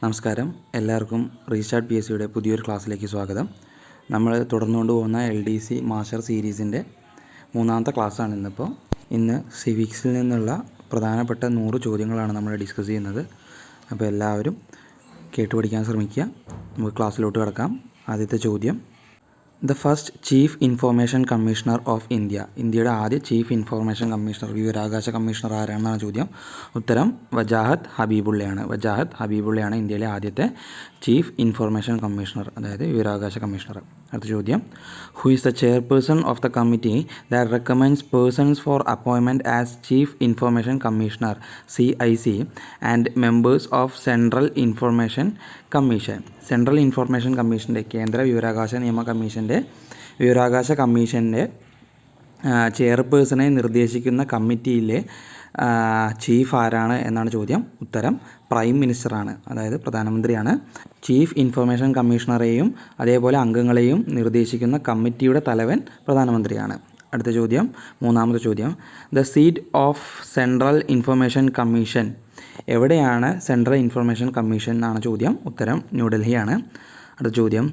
നമസ്കാരം, എല്ലാവർക്കും restart P S സിയുടെ പുതിയൊരു ക്ലാസ്സിലേക്ക് സ്വാഗതം. നമ്മൾ തുടർന്നുകൊണ്ട് പോകുന്ന LDC മാസ്റ്റർ സീരീസിൻ്റെ മൂന്നാമത്തെ ക്ലാസ്സാണ് ഇന്നിപ്പോൾ. ഇന്ന് സിവിക്സിൽ നിന്നുള്ള പ്രധാനപ്പെട്ട 100 ചോദ്യങ്ങളാണ് നമ്മൾ ഡിസ്കസ് ചെയ്യുന്നത്. അപ്പോൾ എല്ലാവരും കേട്ടുപഠിക്കാൻ ശ്രമിക്കുക. നമുക്ക് ക്ലാസ്സിലോട്ട് കിടക്കാം. ആദ്യത്തെ ചോദ്യം, the first chief information commissioner of India. ഇന്ത്യയുടെ ആദ്യ ചീഫ് ഇൻഫോർമേഷൻ കമ്മീഷണർ, വിവരാവകാശ കമ്മീഷണർ ആരാണെന്നാണ് ചോദ്യം. ഉത്തരം വജാഹത്ത് ഹബീബുള്ളയാണ്. വജാഹത്ത് ഹബീബുള്ളയാണ് ഇന്ത്യയിലെ ആദ്യത്തെ ചീഫ് ഇൻഫോർമേഷൻ കമ്മീഷണർ, അതായത് വിവരാവകാശ കമ്മീഷണർ. അടുത്ത ചോദ്യം, who is the chairperson of the committee that recommends persons for appointment as chief information commissioner CIC and members of central information commission. Central information കമ്മീഷൻ്റെ, കേന്ദ്ര വിവരാവകാശ നിയമ കമ്മീഷൻ്റെ വിവരാവകാശ കമ്മീഷൻ്റെ ചെയർപേഴ്സണെ നിർദ്ദേശിക്കുന്ന കമ്മിറ്റിയിലെ ചീഫ് ആരാണ് എന്നാണ് ചോദ്യം. ഉത്തരം പ്രൈം മിനിസ്റ്ററാണ്, അതായത് പ്രധാനമന്ത്രിയാണ്. ചീഫ് ഇൻഫർമേഷൻ കമ്മീഷണറെയും അതേപോലെ അംഗങ്ങളെയും നിർദ്ദേശിക്കുന്ന കമ്മിറ്റിയുടെ തലവൻ പ്രധാനമന്ത്രിയാണ്. അടുത്ത ചോദ്യം, മൂന്നാമത്തെ ചോദ്യം, the seat of central information commission. എവിടെയാണ് സെൻട്രൽ ഇൻഫർമേഷൻ കമ്മീഷൻ എന്നാണ് ചോദ്യം. ഉത്തരം ന്യൂഡൽഹിയാണ്. അടുത്ത ചോദ്യം,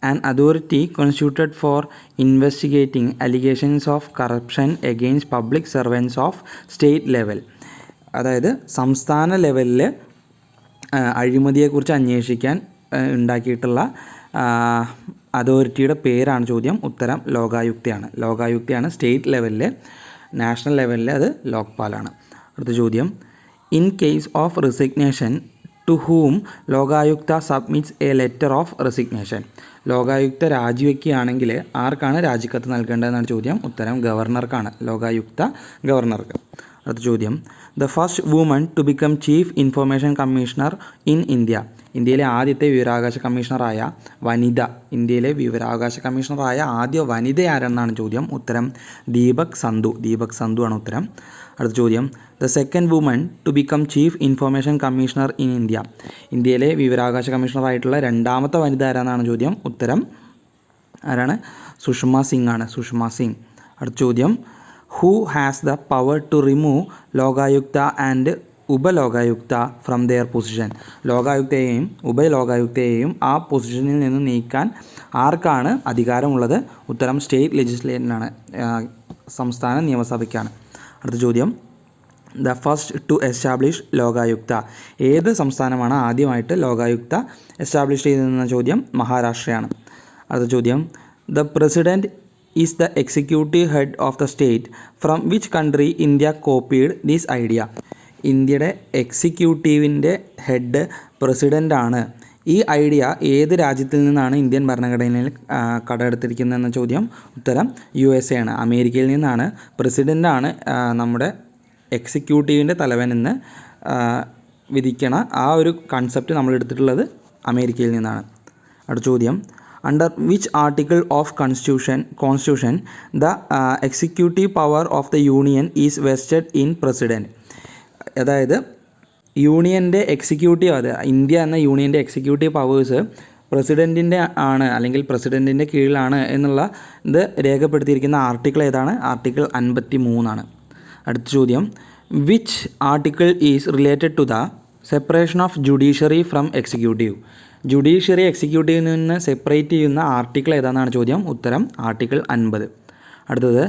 an authority constituted for investigating allegations of corruption against public servants of state level. അതായത് സംസ്ഥാന ലെവലിൽ അഴിമതിയെക്കുറിച്ച് അന്വേഷിക്കാൻ ഉണ്ടാക്കിയിട്ടുള്ള അതോറിറ്റിയുടെ പേരാണ് ചോദ്യം. ഉത്തരം ലോകായുക്തയാണ്. ലോകായുക്തയാണ് സ്റ്റേറ്റ് ലെവലിൽ. നാഷണൽ ലെവലിൽ അത് ലോക്പാലാണ്. അടുത്ത ചോദ്യം, in case of resignation to whom Lokayukta submits a letter of resignation. Lokayukta രാജിവെക്കുകയാണെങ്കിൽ ആർക്കാണ് രാജിക്കത്ത് നൽകേണ്ടതെന്നാണ് ചോദ്യം. ഉത്തരം ഗവർണർക്കാണ്. ലോകായുക്ത ഗവർണർക്ക്. അടുത്ത ചോദ്യം, the first woman to become chief information commissioner in India. ഇന്ത്യയിലെ ആദ്യത്തെ വിവരാവകാശ കമ്മീഷണറായ വനിത. ഇന്ത്യയിലെ വിവരാവകാശ കമ്മീഷണറായ ആദ്യ വനിത ആരെന്നാണ് ചോദ്യം. ഉത്തരം ദീപക് സന്ധു. ദീപക് സന്ധു ആണ് ഉത്തരം. അടുത്ത ചോദ്യം, the second woman to become chief information commissioner in India. ഇന്ത്യയിലെ വിവരാവകാശ കമ്മീഷണറായിട്ടുള്ള രണ്ടാമത്തെ വനിത ആരാണെന്നാണ് ചോദ്യം. ഉത്തരം ആരാണ്? സുഷമ സിംഗ് ആണ്. സുഷമ സിംഗ്. അടുത്ത ചോദ്യം, who has the power to remove Lokayukta and Upalokayukta from their position. ലോകായുക്തയെയും ഉപലോകായുക്തയെയും ആ പൊസിഷനിൽ നിന്ന് നീക്കാൻ ആർക്കാണ് അധികാരമുള്ളത്? ഉത്തരം സ്റ്റേറ്റ് ലെജിസ്ലേറ്ററിനാണ്, സംസ്ഥാന നിയമസഭയ്ക്കാണ്. അടുത്ത ചോദ്യം, the first to establish Lokayukta. ഏത് സംസ്ഥാനമാണ് ആദ്യമായിട്ട് ലോകായുക്ത എസ്റ്റാബ്ലിഷ് ചെയ്തതെന്ന ചോദ്യം. മഹാരാഷ്ട്രയാണ്. അടുത്ത ചോദ്യം, the president is the executive head of the state from which country India copied this idea. ഇന്ത്യയുടെ എക്സിക്യൂട്ടീവിൻ്റെ ഹെഡ് പ്രസിഡൻ്റാണ്. ഈ ഐഡിയ ഏത് രാജ്യത്തിൽ നിന്നാണ് ഇന്ത്യൻ ഭരണഘടനയിൽ കടമെടുത്തിരിക്കുന്നതെന്ന ചോദ്യം. ഉത്തരം USA ആണ്. അമേരിക്കയിൽ നിന്നാണ്. പ്രസിഡൻ്റാണ് നമ്മുടെ എക്സിക്യൂട്ടീവിൻ്റെ തലവനെന്ന് വിധിക്കണ ആ ഒരു കൺസെപ്റ്റ് നമ്മൾ എടുത്തിട്ടുള്ളത് അമേരിക്കയിൽ നിന്നാണ്. അടുത്ത ചോദ്യം, under which article of constitution the executive power of the union is vested in president. അതായത് യൂണിയൻ്റെ എക്സിക്യൂട്ടീവ്, അത് ഇന്ത്യ എന്ന യൂണിയൻ്റെ എക്സിക്യൂട്ടീവ് പവേഴ്സ് പ്രസിഡൻറ്റിൻ്റെ ആണ്, അല്ലെങ്കിൽ പ്രസിഡൻറ്റിൻ്റെ കീഴിലാണ് എന്നുള്ള ഇത് രേഖപ്പെടുത്തിയിരിക്കുന്ന ആർട്ടിക്കിൾ ഏതാണ്? ആർട്ടിക്കിൾ 53 ആണ്. അടുത്ത ചോദ്യം, which article is related to the separation of judiciary from executive. ജുഡീഷ്യറി എക്സിക്യൂട്ടീവിൽ നിന്ന് സെപ്പറേറ്റ് ചെയ്യുന്ന ആർട്ടിക്കിൾ ഏതാണെന്നാണ് ചോദ്യം. ഉത്തരം ആർട്ടിക്കിൾ 50. അടുത്തത്,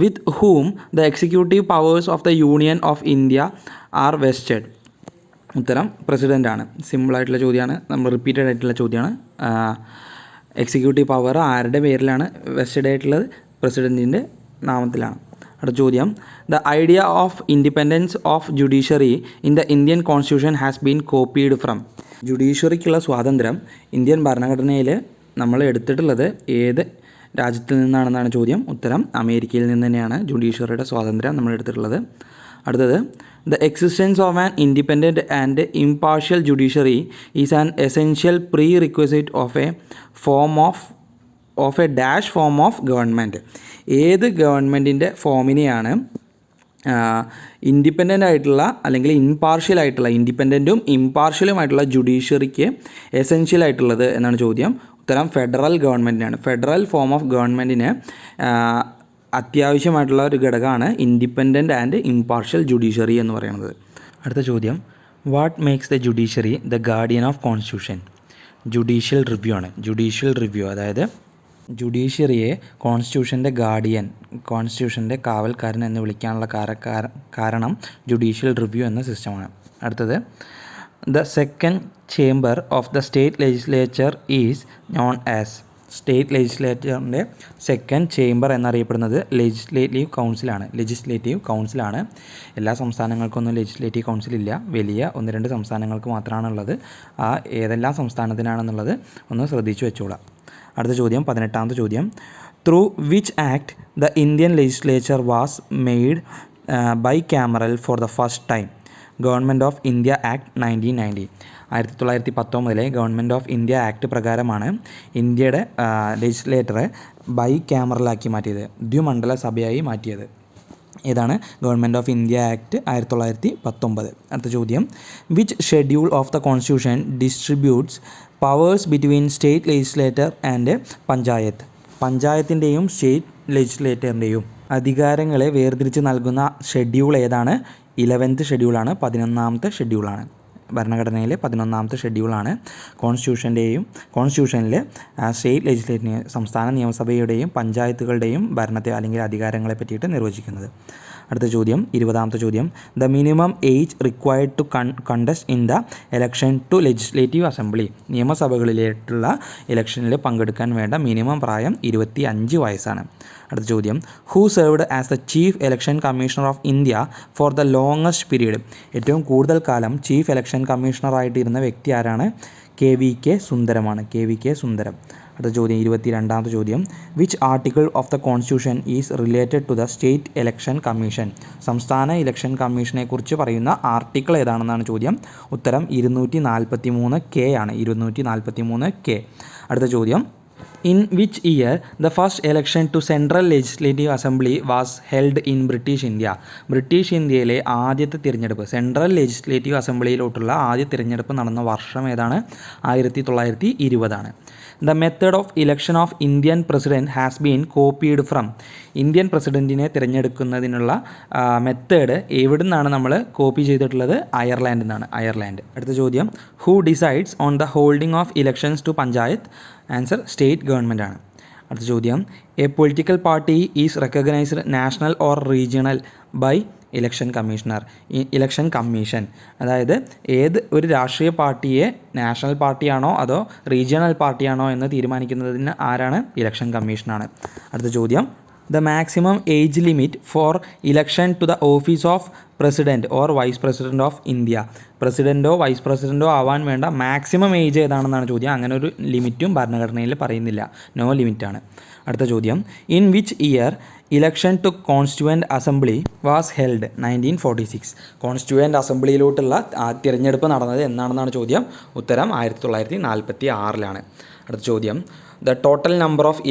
with whom the executive powers of the union of India are vested. ഉത്തരം പ്രസിഡൻ്റാണ്. സിമ്പിളായിട്ടുള്ള ചോദ്യമാണ്, നമ്മൾ റിപ്പീറ്റഡ് ആയിട്ടുള്ള ചോദ്യമാണ്. എക്സിക്യൂട്ടീവ് പവർ ആരുടെ പേരിലാണ് വെസ്റ്റഡ് ആയിട്ടുള്ളത്? പ്രസിഡൻറ്റിൻ്റെ നാമത്തിലാണ്. അടുത്ത ചോദ്യം, the idea of independence of judiciary in the Indian constitution has been copied from. ജുഡീഷ്യറിക്കുള്ള സ്വാതന്ത്ര്യം ഇന്ത്യൻ ഭരണഘടനയിൽ നമ്മൾ എടുത്തിട്ടുള്ളത് ഏത് രാജ്യത്തിൽ നിന്നാണെന്നാണ് ചോദ്യം. ഉത്തരം അമേരിക്കയിൽ നിന്ന് തന്നെയാണ് ജുഡീഷ്യറിയുടെ സ്വാതന്ത്ര്യം നമ്മൾ എടുത്തിട്ടുള്ളത്. അടുത്തത്, the existence of an independent and impartial judiciary is an essential pre requisite of A dash form of government. ഏത് ഗവൺമെൻറ്റിൻ്റെ ഫോമിനെയാണ് ഇൻഡിപെൻഡൻ്റ് ആയിട്ടുള്ള അല്ലെങ്കിൽ ഇംപാർഷ്യൽ ആയിട്ടുള്ള, ഇൻഡിപെൻഡൻറ്റും ഇംപാർഷ്യലുമായിട്ടുള്ള ജുഡീഷ്യറിക്ക് എസെൻഷ്യൽ ആയിട്ടുള്ളത് എന്നാണ് ചോദ്യം. ഉത്തരം ഫെഡറൽ ഗവൺമെൻറ്റിനാണ്. ഫെഡറൽ ഫോം ഓഫ് ഗവൺമെൻറ്റിന് അത്യാവശ്യമായിട്ടുള്ള ഒരു ഘടകമാണ് ഇൻഡിപെൻഡൻറ്റ് ആൻഡ് ഇംപാർഷ്യൽ ജുഡീഷ്യറി എന്ന് പറയുന്നത്. അടുത്ത ചോദ്യം, what makes the judiciary the guardian of constitution? Judicial review ആണ്. ജുഡീഷ്യൽ റിവ്യൂ, അതായത് ജുഡീഷ്യറിയെ കോൺസ്റ്റിറ്റ്യൂഷൻ്റെ ഗാർഡിയൻ, കോൺസ്റ്റിറ്റ്യൂഷൻ്റെ കാവൽക്കാരൻ എന്ന് വിളിക്കാനുള്ള കാരണം ജുഡീഷ്യൽ റിവ്യൂ എന്ന സിസ്റ്റമാണ്. അടുത്തത്, the second chamber of the state legislature is known as. State ലെജിസ്ലേച്ചറിൻ്റെ സെക്കൻഡ് ചേംബർ എന്നറിയപ്പെടുന്നത് ലെജിസ്ലേറ്റീവ് കൗൺസിലാണ്. എല്ലാ സംസ്ഥാനങ്ങൾക്കൊന്നും ലെജിസ്ലേറ്റീവ് കൗൺസിൽ ഇല്ല. വലിയ 1-2 സംസ്ഥാനങ്ങൾക്ക് മാത്രമാണുള്ളത്. ആ ഏതെല്ലാം സംസ്ഥാനത്തിനാണെന്നുള്ളത് ഒന്ന് ശ്രദ്ധിച്ചു വെച്ചോളാം. അടുത്ത ചോദ്യം, 18ാമത്തെ ചോദ്യം. Through which act the Indian legislature was made bicameral for the first time? Government of India act 1990. 1919 government of India act പ്രകാരമാണ് ഇന്ത്യയുടെ ലെജിസ്ലേറ്ററെ ബൈ ക്യാമറലാക്കി മാറ്റിയത്, ദ്വിമണ്ഡല സഭയായി മാറ്റിയത്. ഏതാണ്? Government of India act 1919. അടുത്ത ചോദ്യം, which schedule of the constitution distributes powers between state legislator and panchayat? പഞ്ചായത്തിൻ്റെയും state ലെജിസ്ലേറ്ററിൻ്റെയും അധികാരങ്ങളെ വേർതിരിച്ച് നൽകുന്ന ഷെഡ്യൂൾ ഏതാണ്? 11th ഷെഡ്യൂളാണ്, 11ാമത്തെ ഷെഡ്യൂളാണ്. ഭരണഘടനയിലെ 11ാമത്തെ ഷെഡ്യൂളാണ് കോൺസ്റ്റിറ്റ്യൂഷനിൽ സ്റ്റേറ്റ് ലെജിസ്ലേറ്ററിനെ, സംസ്ഥാന നിയമസഭയുടെയും പഞ്ചായത്തുകളുടെയും ഭരണത്തെ അല്ലെങ്കിൽ അധികാരങ്ങളെ പറ്റിയിട്ട് നിർവചിക്കുന്നത്. അടുത്ത ചോദ്യം, 20ാമത്തെ ചോദ്യം. The minimum age required to contest in the election to legislative assembly. നിയമസഭകളിലേക്കുള്ള ഇലക്ഷനിൽ പങ്കെടുക്കാൻ വേണ്ട മിനിമം പ്രായം 25 വയസ്സാണ്. അടുത്ത ചോദ്യം, who served as the chief election commissioner of India for the longest period? ഏറ്റവും കൂടുതൽ കാലം ചീഫ് ഇലക്ഷൻ കമ്മീഷണറായിട്ടിരുന്ന വ്യക്തി ആരാണ്? KVK സുന്ദരമാണ്. KVK സുന്ദരം. അടുത്ത ചോദ്യം, 22ാമത്തെ ചോദ്യം. Which article of the constitution is related to the state election commission? സംസ്ഥാന ഇലക്ഷൻ കമ്മീഷനെ കുറിച്ച് പറയുന്ന ആർട്ടിക്കിൾ ഏതാണെന്നാണ് ചോദ്യം. ഉത്തരം 243K ആണ്. 243K. അടുത്ത ചോദ്യം, in which year the first election to central legislative assembly was held in British India? British ഇന്ത്യയിലെ ആദ്യത്തെ തിരഞ്ഞെടുപ്പ്, സെൻട്രൽ ലെജിസ്ലേറ്റീവ് അസംബ്ലിയിലോട്ടുള്ള ആദ്യ തിരഞ്ഞെടുപ്പ് നടന്ന വർഷം ഏതാണ്? 1920 ആണ്. The method of election of Indian president has been copied from? Indian പ്രസിഡൻറ്റിനെ തിരഞ്ഞെടുക്കുന്നതിനുള്ള മെത്തേഡ് എവിടെ നിന്നാണ് നമ്മൾ കോപ്പി ചെയ്തിട്ടുള്ളത്? അയർലാൻഡിൽ നിന്നാണ്. അയർലാൻഡ്. അടുത്ത ചോദ്യം, who decides on the holding of elections to panchayat? Answer, state government ആണ്. അടുത്ത ചോദ്യം, a political party is recognised national or regional by election commissioner? Election commission, അതായത് ഏത് ഒരു രാഷ്ട്രീയ പാർട്ടിയെ നാഷണൽ പാർട്ടിയാണോ അതോ റീജിയണൽ പാർട്ടിയാണോ എന്ന് തീരുമാനിക്കുന്നതിന് ആരാണ്? ഇലക്ഷൻ കമ്മീഷനാണ്. അടുത്ത ചോദ്യം, the maximum age limit for election to the office of president or vice president of India? പ്രസിഡൻറ്റോ വൈസ് പ്രസിഡൻറ്റോ ആവാൻ വേണ്ട മാക്സിമം ഏജ് ഏതാണെന്നാണ് ചോദ്യം. അങ്ങനെ ഒരു ലിമിറ്റും ഭരണഘടനയിൽ പറയുന്നില്ല, നോ ലിമിറ്റാണ്. അടുത്ത ചോദ്യം, in which year election to constituent assembly was held? 1946. Constituent അസംബ്ലിയിലോട്ടുള്ള തിരഞ്ഞെടുപ്പ് നടന്നത് എന്നാണെന്നാണ് ചോദ്യം. ഉത്തരം 1946. അടുത്ത ചോദ്യം, the total number of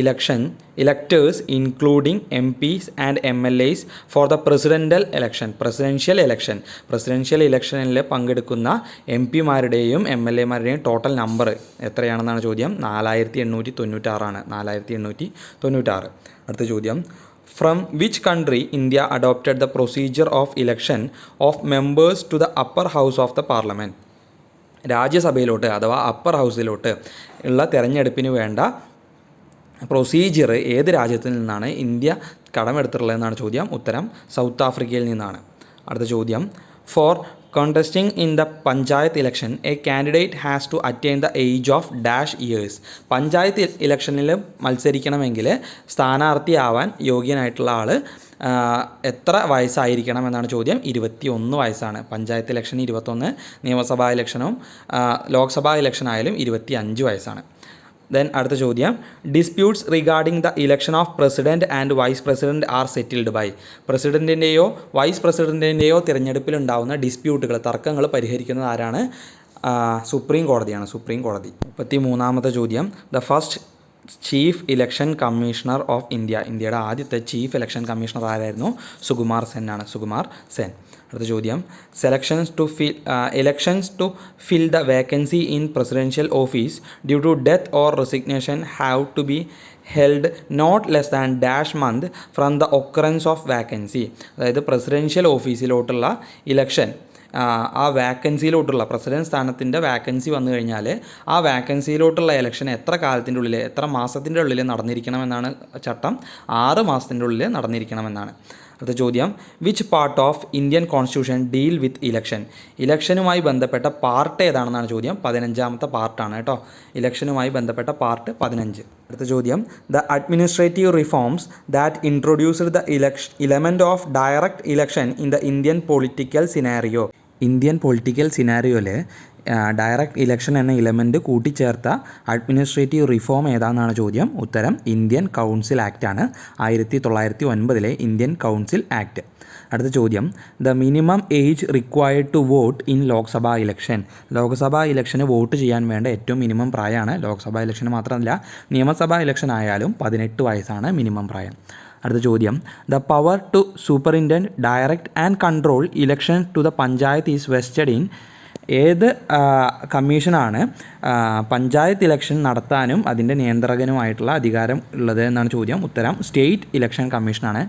electors including MPs and MLAs for the presidential ഇലക്ഷനിൽ പങ്കെടുക്കുന്ന MP-മാരുടെയും MLA-മാരുടെയും ടോട്ടൽ നമ്പർ എത്രയാണെന്നാണ് ചോദ്യം. 4896 ആണ്. 4896. അടുത്ത ചോദ്യം, from which country India adopted the procedure of election of members to the upper house of the parliament? രാജ്യസഭയിലോട്ട് അഥവാ upper ഹൗസിലോട്ട് ഉള്ള തെരഞ്ഞെടുപ്പിന് വേണ്ട പ്രൊസീജിയർ ഏത് രാജ്യത്തിൽ നിന്നാണ് ഇന്ത്യ കടമെടുത്തിട്ടുള്ളതെന്നാണ് ചോദ്യം. ഉത്തരം സൗത്ത് ആഫ്രിക്കയിൽ നിന്നാണ്. അടുത്ത ചോദ്യം, for contesting in the panchayat election a candidate has to attain the age of dash years? Panchayat ഇലക്ഷനിൽ മത്സരിക്കണമെങ്കിൽ സ്ഥാനാർത്ഥിയാവാൻ യോഗ്യനായിട്ടുള്ള ആൾ എത്ര വയസ്സായിരിക്കണം എന്നാണ് ചോദ്യം. 21 വയസ്സാണ്. പഞ്ചായത്ത് ഇലക്ഷൻ 21, നിയമസഭാ ഇലക്ഷനും ലോക്സഭാ ഇലക്ഷനായാലും 25 വയസ്സാണ്. ദെൻ അടുത്ത ചോദ്യം, disputes regarding the election of president and vice president are settled by? പ്രസിഡൻറ്റിൻ്റെയോ വൈസ് പ്രസിഡൻറ്റിൻ്റെയോ തിരഞ്ഞെടുപ്പിലുണ്ടാവുന്ന ഡിസ്പ്യൂട്ടുകൾ, തർക്കങ്ങൾ പരിഹരിക്കുന്നത് ആരാണ്? സുപ്രീം കോടതിയാണ്. സുപ്രീം കോടതി. 33ാമത്തെ ചോദ്യം, the first chief election commissioner of India? ഇന്ത്യയുടെ ആദ്യത്തെ ചീഫ് ഇലക്ഷൻ കമ്മീഷണർ ആരായിരുന്നു? സുകുമാർ സെൻ ആണ്. സുകുമാർ സെൻ. അടുത്ത ചോദ്യം, elections to fill the vacancy in presidential office due to death or resignation have to be held not less than dash month from the occurrence of vacancy? അതായത് presidential ഓഫീസിലോട്ടുള്ള election ആ വാക്കൻസിയിലോട്ടുള്ള president സ്ഥാനത്തിൻ്റെ vacancy വന്നു കഴിഞ്ഞാൽ ആ വാക്കൻസിയിലോട്ടുള്ള election എത്ര കാലത്തിൻ്റെ ഉള്ളിൽ, എത്ര മാസത്തിൻ്റെ ഉള്ളിൽ നടന്നിരിക്കണമെന്നാണ് ചട്ടം. 6 മാസത്തിൻ്റെ ഉള്ളിൽ നടന്നിരിക്കണമെന്നാണ്. അടുത്ത ചോദ്യം, which part of Indian constitution deal with election? ഇലക്ഷനുമായി ബന്ധപ്പെട്ട പാർട്ട് ഏതാണെന്നാണ് ചോദ്യം. 15ാമത്തെ പാർട്ടാണ് കേട്ടോ. ഇലക്ഷനുമായി ബന്ധപ്പെട്ട പാർട്ട് 15. അടുത്ത ചോദ്യം, the administrative reforms that introduced the element of direct election in the Indian political scenario. Indian political സിനാരിയോയിൽ ഡയറക്റ്റ് ഇലക്ഷൻ എന്ന ഇലമെൻറ്റ് കൂട്ടിച്ചേർത്ത അഡ്മിനിസ്ട്രേറ്റീവ് റിഫോം ഏതാണെന്നാണ് ചോദ്യം. ഉത്തരം ഇന്ത്യൻ കൗൺസിൽ ആക്റ്റാണ്. 1909 ഇന്ത്യൻ കൗൺസിൽ ആക്ട്. അടുത്ത ചോദ്യം, the minimum age required to vote in Lok Sabha election. Lok Sabha ഇലക്ഷന് വോട്ട് ചെയ്യാൻ വേണ്ട ഏറ്റവും മിനിമം പ്രായമാണ്. ലോക്സഭാ ഇലക്ഷന് മാത്രമല്ല, നിയമസഭാ ഇലക്ഷൻ ആയാലും 18 വയസ്സാണ് മിനിമം പ്രായം. അടുത്ത ചോദ്യം, the power to superintend direct and control election to the panchayat is vested in. ഏത് കമ്മീഷനാണ് പഞ്ചായത്ത് ഇലക്ഷൻ നടത്താനും അതിൻ്റെ നിയന്ത്രകനുമായിട്ടുള്ള അധികാരം ഉള്ളത് എന്നാണ് ചോദ്യം. ഉത്തരം സ്റ്റേറ്റ് ഇലക്ഷൻ കമ്മീഷനാണ്.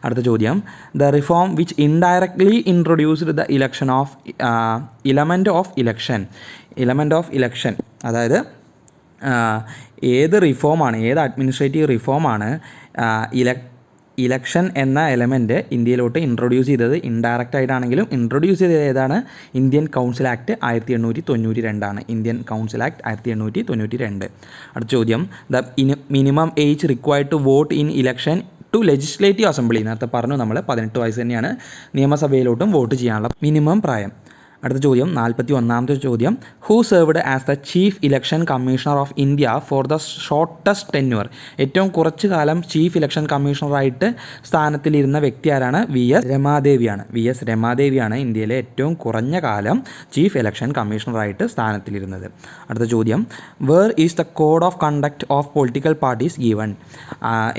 അടുത്ത ചോദ്യം, the reform which indirectly introduced the element of election. Element of election അതായത് ഏത് റിഫോമാണ്, ഏത് അഡ്മിനിസ്ട്രേറ്റീവ് റിഫോമാണ് ഇലക്ഷൻ എന്ന എലമെൻറ്റ് ഇന്ത്യയിലോട്ട് ഇൻട്രൊഡ്യൂസ് ചെയ്തത്? ഇൻഡയറക്റ്റ് ആയിട്ടാണെങ്കിലും ഇൻട്രൊഡ്യൂസ് ചെയ്തത് ഏതാണ്? Indian council act 1892. Indian council act 1892. അടുത്ത ചോദ്യം, the minimum age required to vote in election to legislative assembly. നേരത്തെ പറഞ്ഞു നമ്മൾ 18 വയസ്സ് തന്നെയാണ് നിയമസഭയിലോട്ടും വോട്ട് ചെയ്യാനുള്ള മിനിമം പ്രായം. അടുത്ത ചോദ്യം, 41ാമത്തെ ചോദ്യം, who served as the chief election commissioner of India for the shortest tenure. ഏറ്റവും കുറച്ചു കാലം ചീഫ് ഇലക്ഷൻ കമ്മീഷണറായിട്ട് സ്ഥാനത്തിലിരുന്ന വ്യക്തി ആരാണ്? VS രമാദേവിയാണ്. VS രമാദേവിയാണ് ഇന്ത്യയിലെ ഏറ്റവും കുറഞ്ഞ കാലം ചീഫ് ഇലക്ഷൻ കമ്മീഷണറായിട്ട് സ്ഥാനത്തിലിരുന്നത്. അടുത്ത ചോദ്യം, where is the code of conduct of political parties given.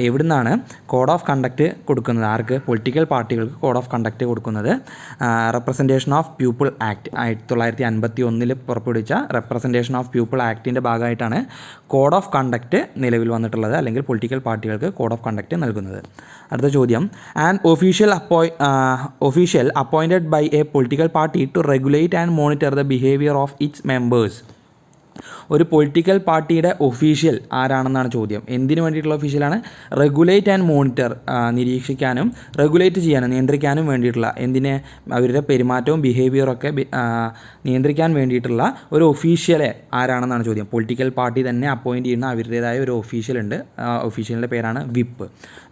എവിടുന്നാണ് കോഡ് ഓഫ് കണ്ടക്ട് കൊടുക്കുന്നത്? ആർക്ക്? പൊളിറ്റിക്കൽ പാർട്ടികൾക്ക് കോഡ് ഓഫ് കണ്ടക്ട് കൊടുക്കുന്നത് റെപ്രസെൻറ്റേഷൻ ഓഫ് പീപ്പിൾ ആക്ട് 1951 പുറപ്പെടുവിച്ച റെപ്രസെൻറ്റേഷൻ ഓഫ് പീപ്പിൾ ആക്ടിൻ്റെ ഭാഗമായിട്ടാണ് കോഡ് ഓഫ് കണ്ടക്ട് നിലവിൽ വന്നിട്ടുള്ളത്, അല്ലെങ്കിൽ പൊളിറ്റിക്കൽ പാർട്ടികൾക്ക് കോഡ് ഓഫ് കണ്ടക്ട് നൽകുന്നത്. അടുത്ത ചോദ്യം, an official appointed by a political party to regulate and monitor the behaviour of its members. ഒരു പൊളിറ്റിക്കൽ പാർട്ടിയുടെ ഒഫീഷ്യൽ ആരാണെന്നാണ് ചോദ്യം. എന്തിനു വേണ്ടിയിട്ടുള്ള ഒഫീഷ്യലാണ്? റെഗുലേറ്റ് ആൻഡ് മോണിറ്റർ, നിരീക്ഷിക്കാനും റെഗുലേറ്റ് ചെയ്യാനും നിയന്ത്രിക്കാനും വേണ്ടിയിട്ടുള്ള, എന്തിനെ? അവരുടെ പെരുമാറ്റവും ബിഹേവിയറും ഒക്കെ നിയന്ത്രിക്കാൻ വേണ്ടിയിട്ടുള്ള ഒരു ഒഫീഷ്യലെ ആരാണെന്നാണ് ചോദ്യം. പൊളിറ്റിക്കൽ പാർട്ടി തന്നെ അപ്പോയിൻറ്റ് ചെയ്യുന്ന അവരുടേതായ ഒരു ഒഫീഷ്യലുണ്ട്. ഒഫീഷ്യലിൻ്റെ പേരാണ് വിപ്പ്.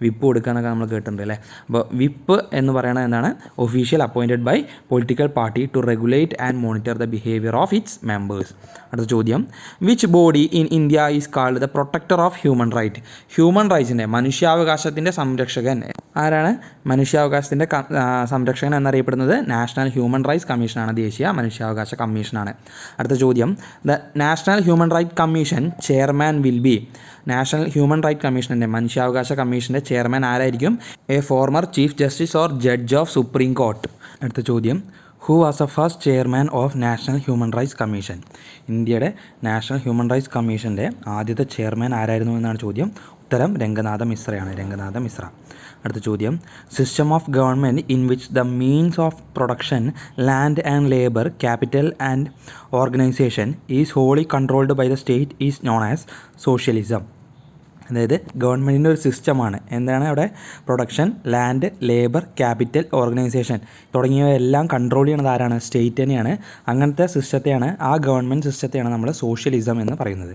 വിപ്പ് കൊടുക്കുക എന്നൊക്കെ നമ്മൾ കേട്ടിട്ടുണ്ട് അല്ലേ. അപ്പോൾ വിപ്പ് എന്ന് പറയുന്നത് എന്താണ്? Official appointed by political party to regulate and monitor the behaviour of its members. അടുത്ത ചോദ്യം, which body in India is called the protector of human right. Human റൈറ്റ്സിൻ്റെ, മനുഷ്യാവകാശത്തിൻ്റെ സംരക്ഷകൻ ആരാണ്? മനുഷ്യാവകാശത്തിൻ്റെ സംരക്ഷകൻ എന്നറിയപ്പെടുന്നത് നാഷണൽ ഹ്യൂമൻ റൈറ്റ്സ് കമ്മീഷനാണ്. ദേശീയ മനുഷ്യാവകാശ കമ്മീഷനാണ്. അടുത്ത ചോദ്യം, the national human right commission chairman will be. National human right കമ്മീഷൻ്റെ, മനുഷ്യാവകാശ കമ്മീഷൻ്റെ ചെയർമാൻ ആരായിരിക്കും? A former chief justice or judge of supreme court. അടുത്ത ചോദ്യം, who was the first chairman of national human rights commission. ഇന്ത്യയുടെ national human rights കമ്മീഷൻ്റെ ആദ്യത്തെ chairman ആരായിരുന്നു എന്നാണ് ചോദ്യം. ഉത്തരം രംഗനാഥ മിശ്രയാണ്. രംഗനാഥ മിശ്ര. അടുത്ത ചോദ്യം, system of government in which the means of production, land and labour, capital and organisation is wholly controlled by the state is known as socialism. അതായത് ഗവൺമെൻറ്റിൻ്റെ ഒരു സിസ്റ്റമാണ്. എന്താണ് അവിടെ? Production, land, labour, capital, organisation തുടങ്ങിയവയെല്ലാം കൺട്രോൾ ചെയ്യുന്നത് ആരാണ്? State തന്നെയാണ്. അങ്ങനത്തെ സിസ്റ്റത്തെയാണ്, ആ ഗവൺമെൻറ് സിസ്റ്റത്തെയാണ് നമ്മൾ സോഷ്യലിസം എന്ന് പറയുന്നത്.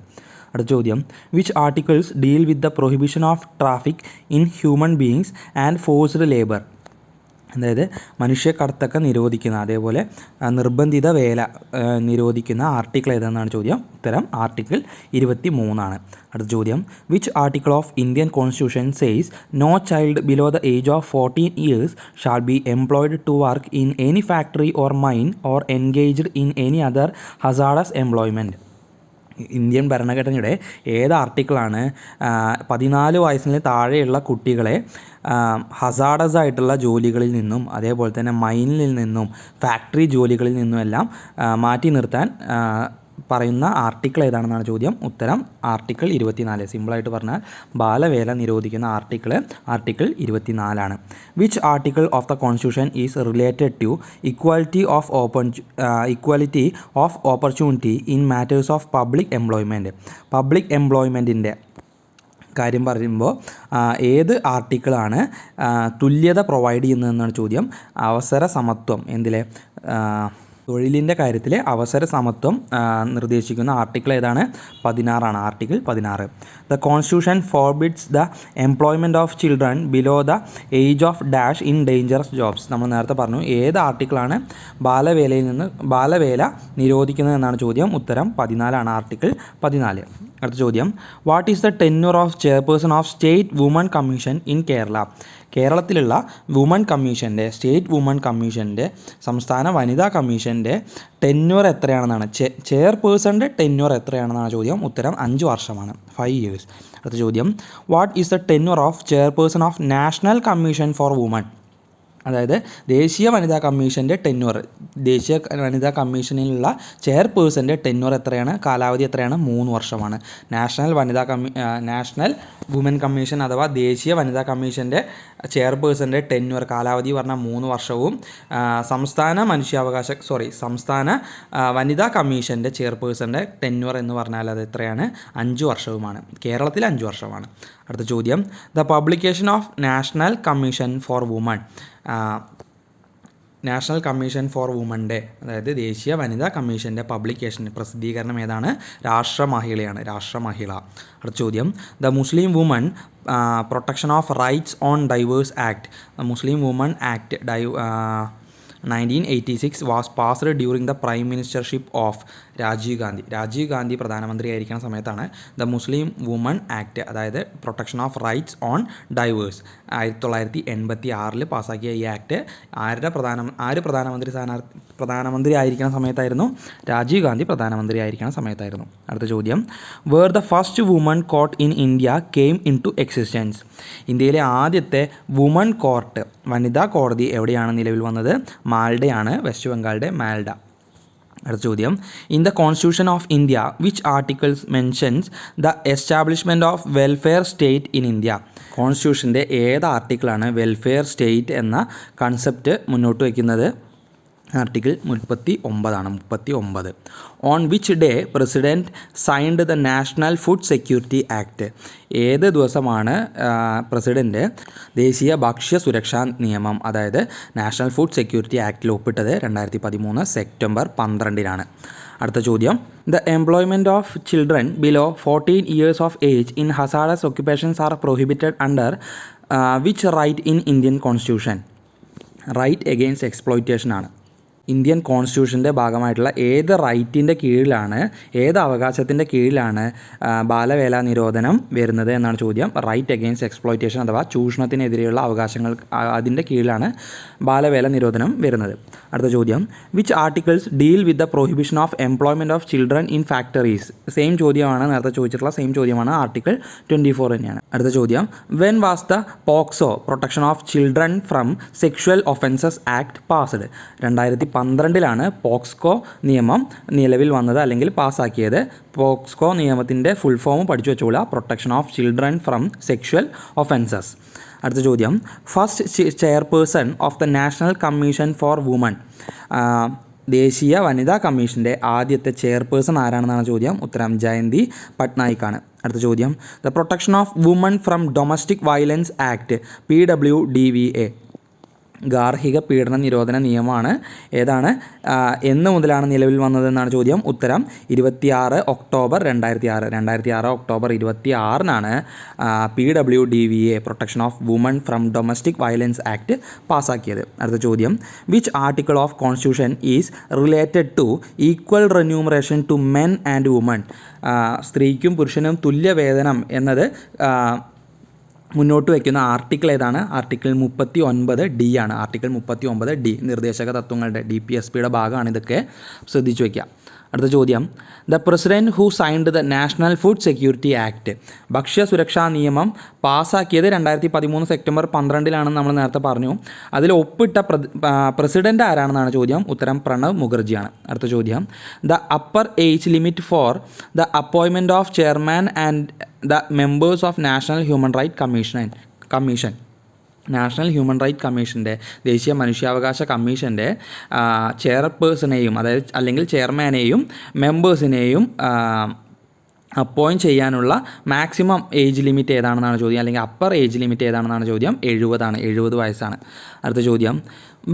അടുത്ത ചോദ്യം, which articles deal with the prohibition of traffic in human beings and forced labour. അതായത് മനുഷ്യക്കടത്തൊക്കെ നിരോധിക്കുന്ന, അതേപോലെ നിർബന്ധിത വേല നിരോധിക്കുന്ന ആർട്ടിക്കിൾ ഏതെന്നാണ് ചോദ്യം. ഉത്തരം ആർട്ടിക്കിൾ 23 അടുത്ത ചോദ്യം, which article of Indian constitution says no child below the age of 14 years shall be employed to work in any factory or mine or engaged in any other hazardous employment. Indian ഭരണഘടനയുടെ ഏത് ആർട്ടിക്കിളാണ് 14 വയസ്സിന് താഴെയുള്ള കുട്ടികളെ hazardous ആയിട്ടുള്ള ജോലികളിൽ നിന്നും, അതേപോലെ തന്നെ മൈനിൽ നിന്നും, ഫാക്ടറി ജോലികളിൽ നിന്നുമെല്ലാം മാറ്റി നിർത്താൻ പറയുന്ന ആർട്ടിക്കിൾ ഏതാണെന്നാണ് ചോദ്യം. ഉത്തരം ആർട്ടിക്കിൾ 24. സിമ്പിളായിട്ട് പറഞ്ഞാൽ ബാലവേല നിരോധിക്കുന്ന article 24 which article of the constitution is related to equality of opportunity in matters of public എംപ്ലോയ്മെൻറ്റിൻ്റെ കാര്യം പറയുമ്പോൾ ഏത് ആർട്ടിക്കിളാണ് തുല്യത പ്രൊവൈഡ് ചെയ്യുന്നതെന്നാണ് ചോദ്യം. അവസര സമത്വം തൊഴിലിൻ്റെ കാര്യത്തിൽ അവസര സമത്വം നിർദ്ദേശിക്കുന്ന ആർട്ടിക്കിൾ ഏതാണ്? 16 article 16. The constitution forbids the employment of children below the age of dash in dangerous jobs. നമ്മൾ നേരത്തെ പറഞ്ഞു ഏത് ആർട്ടിക്കിളാണ് ബാലവേല നിരോധിക്കുന്നത് എന്നാണ് ചോദ്യം. ഉത്തരം 14 ആർട്ടിക്കിൾ 14. അടുത്ത ചോദ്യം, what is the tenure of chairperson of state woman commission in Kerala? കേരളത്തിലുള്ള സ്റ്റേറ്റ് വുമൺ കമ്മീഷൻ്റെ സംസ്ഥാന വനിതാ കമ്മീഷൻ്റെ ടെന്യൂർ എത്രയാണെന്നാണ് ചെയർപേഴ്സൻ്റെ ടെന്യൂർ എത്രയാണെന്നാണ് ചോദ്യം. ഉത്തരം 5 വർഷമാണ്, 5 years. അടുത്ത ചോദ്യം, what is the tenure of chairperson of national commission for woman? അതായത് ദേശീയ വനിതാ കമ്മീഷൻ്റെ ദേശീയ വനിതാ കമ്മീഷനിലുള്ള ചെയർപേഴ്സൻ്റെ ടെന്യൂർ എത്രയാണ്? കാലാവധി എത്രയാണ്? 3 വർഷമാണ്. നാഷണൽ വുമൻ കമ്മീഷൻ അഥവാ ദേശീയ വനിതാ കമ്മീഷൻ്റെ ചെയർപേഴ്സൻ്റെ ടെന്യൂർ കാലാവധി പറഞ്ഞാൽ 3 വർഷവും സംസ്ഥാന വനിതാ കമ്മീഷൻ്റെ ചെയർപേഴ്സൻ്റെ ടെന്യൂർ എന്ന് പറഞ്ഞാൽ അത് എത്രയാണ്? 5 വർഷവുമാണ്. കേരളത്തിൽ 5 വർഷമാണ്. അടുത്ത ചോദ്യം, the publication of national commission for woman. National commission for വുമൻ്റെ അതായത് ദേശീയ വനിതാ കമ്മീഷൻ്റെ പ്രസിദ്ധീകരണം ഏതാണ്? രാഷ്ട്രമഹിള. അടുത്ത ചോദ്യം, the Muslim woman protection of rights on divorce act. Muslim woman act 1986 was passed during the prime ministership of Rajiv Gandhi പ്രധാനമന്ത്രിയായിരിക്കുന്ന സമയത്താണ് ദ മുസ്ലിം വുമൺ ആക്ട് അതായത് protection of rights on divorce 1986 പാസ്സാക്കിയ ഈ ആക്ട് പ്രധാനമന്ത്രി ആയിരിക്കുന്ന സമയത്തായിരുന്നു? രാജീവ് ഗാന്ധി പ്രധാനമന്ത്രി ആയിരിക്കുന്ന സമയത്തായിരുന്നു. അടുത്ത ചോദ്യം, where the first woman court in India came into existence. ഇന്ത്യയിലെ ആദ്യത്തെ വുമൺ കോർട്ട് വനിതാ കോടതി എവിടെയാണ് നിലവിൽ വന്നത്? മാൽഡയാണ്, വെസ്റ്റ് ബംഗാളിൻ്റെ മാൽഡ. അടുത്ത ചോദ്യം, in the constitution of India which articles mentions the establishment of welfare state in India? കോൺസ്റ്റിറ്റ്യൂഷൻ്റെ ഏത് ആർട്ടിക്കിളാണ് വെൽഫെയർ സ്റ്റേറ്റ് എന്ന കൺസെപ്റ്റ് മുന്നോട്ട് വയ്ക്കുന്നത്? Article 39. On which day president signed the national food security act? ഏത് ദിവസമാണ് പ്രസിഡൻറ്റ് ദേശീയ ഭക്ഷ്യ സുരക്ഷാ നിയമം അതായത് നാഷണൽ ഫുഡ് സെക്യൂരിറ്റി ആക്ടിൽ ഒപ്പിട്ടത്? 2013 സെപ്റ്റംബർ 12. അടുത്ത ചോദ്യം, the employment of children below 14 years of age in hazardous occupations are prohibited under which right in Indian constitution? Right against exploitation ആണ്. ഇന്ത്യൻ കോൺസ്റ്റിറ്റ്യൂഷൻ്റെ ഭാഗമായിട്ടുള്ള ഏത് റൈറ്റിൻ്റെ കീഴിലാണ്, ഏത് അവകാശത്തിൻ്റെ കീഴിലാണ് ബാലവേല നിരോധനം വരുന്നത് എന്നാണ് ചോദ്യം. റൈറ്റ് എഗെയിൻസ്റ്റ് എക്സ്പ്ലോയിറ്റേഷൻ അഥവാ ചൂഷണത്തിനെതിരെയുള്ള അവകാശങ്ങൾ അതിൻ്റെ കീഴിലാണ് ബാലവേല നിരോധനം വരുന്നത്. അടുത്ത ചോദ്യം, which articles deal with the prohibition of employment of children in factories? Same ചോദ്യമാണ്, നേരത്തെ ചോദിച്ചിട്ടുള്ള സെയിം ചോദ്യമാണ്. ആർട്ടിക്കിൾ 24 തന്നെയാണ്. അടുത്ത ചോദ്യം, when was the POCSO protection of children from sexual offences act passed? 2012 പോക്സ്കോ നിയമം നിലവിൽ വന്നത് അല്ലെങ്കിൽ പാസ്സാക്കിയത്. പോക്സ്കോ നിയമത്തിൻ്റെ ഫുൾ ഫോം പഠിച്ചു വെച്ചോളൂ, protection of children from sexual offences. അടുത്ത ചോദ്യം, first chairperson of the national commission for woman. ദേശീയ വനിതാ കമ്മീഷൻ്റെ ആദ്യത്തെ ചെയർപേഴ്സൺ ആരാണെന്നാണ് ചോദ്യം. ഉത്തരം ജയന്തി പട്നായിക് ആണ്. അടുത്ത ചോദ്യം, the protection of woman from domestic violence act PWDVA ഗാർഹിക പീഡന നിരോധന നിയമമാണ്. ഏതാണ്, എന്ന് മുതലാണ് നിലവിൽ വന്നതെന്നാണ് ചോദ്യം. ഉത്തരം 26 October 2006 October 26 PWDVA protection of woman from domestic violence act പാസ്സാക്കിയത്. അടുത്ത ചോദ്യം, which article of constitution is related to equal remuneration to men and woman? സ്ത്രീക്കും പുരുഷനും തുല്യ വേതനം എന്നത് മുന്നോട്ട് വയ്ക്കുന്ന ആർട്ടിക്കിൾ ഏതാണ്? ആർട്ടിക്കിൾ 39D ആർട്ടിക്കിൾ 39D നിർദ്ദേശക തത്വങ്ങളുടെ DPSPയുടെ ഭാഗമാണ് ഇതൊക്കെ, ശ്രദ്ധിച്ചു വയ്ക്കുക. അടുത്ത ചോദ്യം, the president who signed the national food security act, ഭക്ഷ്യ സുരക്ഷാ നിയമം പാസ്സാക്കിയത് 2013 സെപ്റ്റംബർ 12 നമ്മൾ നേരത്തെ പറഞ്ഞു. അതിൽ ഒപ്പിട്ട പ്രസിഡൻ്റ് ആരാണെന്നാണ് ചോദ്യം. ഉത്തരം പ്രണബ് മുഖർജിയാണ്. അടുത്ത ചോദ്യം, the upper age limit for the appointment of chairman and the members of national human right commission national human right കമ്മീഷൻ്റെ, ദേശീയ മനുഷ്യാവകാശ കമ്മീഷൻ്റെ ചെയർപേഴ്സണെയും അല്ലെങ്കിൽ ചെയർമാനെയും മെമ്പേഴ്സിനെയും അപ്പോയിൻറ്റ് ചെയ്യാനുള്ള മാക്സിമം ഏജ് ലിമിറ്റ് ഏതാണെന്നാണ് ചോദ്യം, അല്ലെങ്കിൽ അപ്പർ ഏജ് ലിമിറ്റ് ഏതാണെന്നാണ് ചോദ്യം. 70 വയസ്സാണ്. അടുത്ത ചോദ്യം,